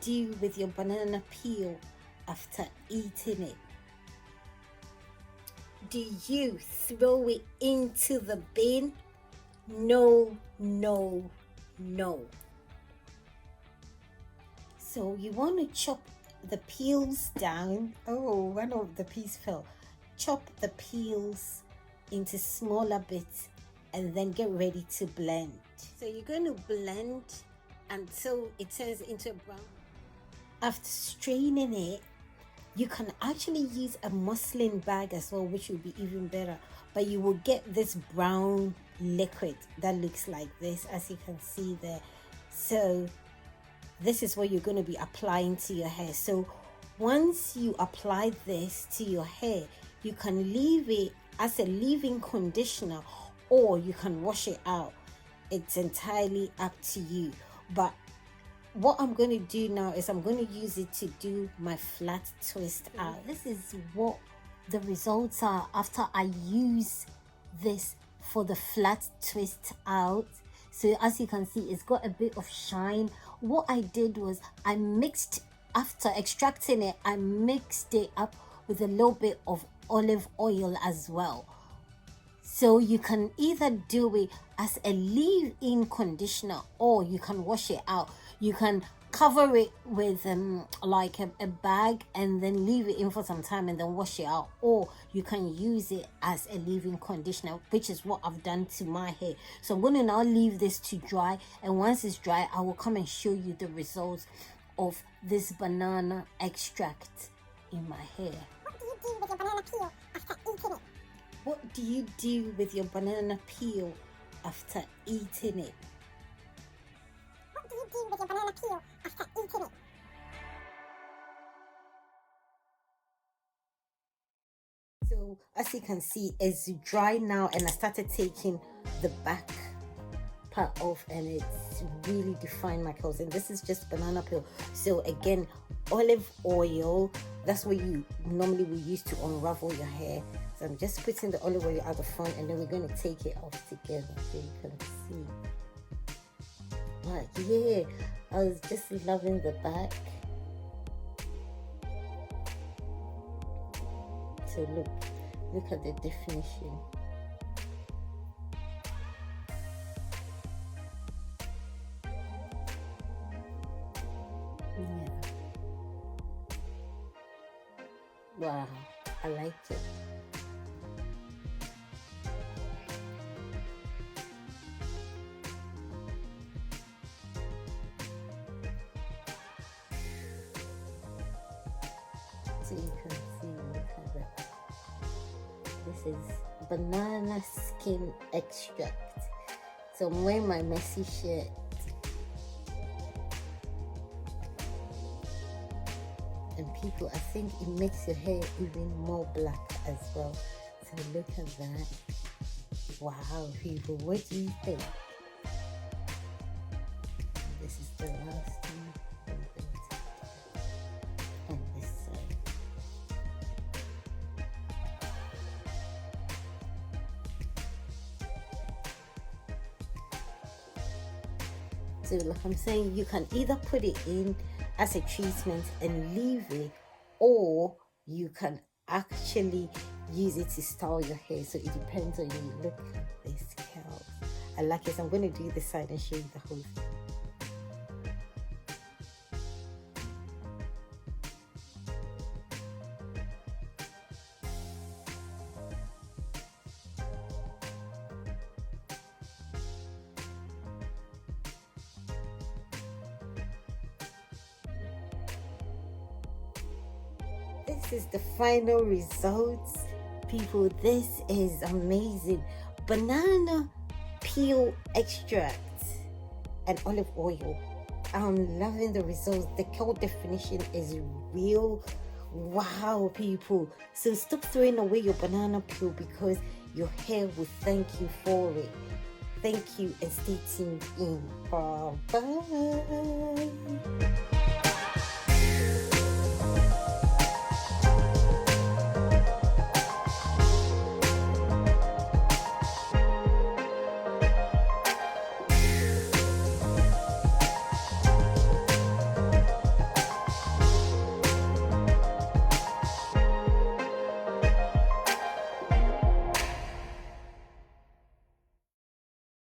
do with your banana peel after eating it? Do you throw it into the bin? No, no, no. So you want to chop the peels down. Oh, one of the peas fell. Chop the peels into smaller bits and then get ready to blend. So you're going to blend until it turns into a brown. After straining it, you can actually use a muslin bag as well, which will be even better. But you will get this brown liquid that looks like this, as you can see there. So this is what you're going to be applying to your hair. So once you apply this to your hair, you can leave it as a leave-in conditioner, or you can wash it out. It's entirely up to you. But what I'm going to do now is I'm going to use it to do my flat twist out. This is what the results are after I use this for the flat twist out. So as you can see, it's got a bit of shine. What I did was I mixed, after extracting it, I mixed it up with a little bit of olive oil as well. So you can either do it as a leave-in conditioner, or you can wash it out. You can cover it with like a bag and then leave it in for some time and then wash it out, or you can use it as a leave-in conditioner, which is what I've done to my hair. So I'm going to now leave this to dry, and once it's dry, I will come and show you the results of this banana extract in my hair. What do you do with your banana peel after eating it? What do you do with your banana peel after eating it? So as you can see, it's dry now, and I started taking the back part off, and it's really defined my curls. And this is just banana peel. So again, olive oil, that's what you normally will use to unravel your hair. So I'm just putting the olive oil at the front, and then we're going to take it off together so you can see. But yeah, I was just loving the back. So look at the definition. Yeah. Wow, I like it. So you can see, look at that. This is banana skin extract. So I'm wearing my messy shirt. And people, I think it makes your hair even more black as well. So look at that. Wow, people, what do you think? This is the last one. On this side. So like I'm saying, you can either put it in as a treatment and leave it, or you can actually use it to style your hair. So it depends on you. Look at this curl. I like it. So I'm going to do this side and show you the whole thing. This is the final results, people. This is amazing. Banana peel extract and olive oil. I'm loving the results. The curl definition is real. Wow, people. So stop throwing away your banana peel, because your hair will thank you for it. Thank you, and stay tuned in. Bye bye.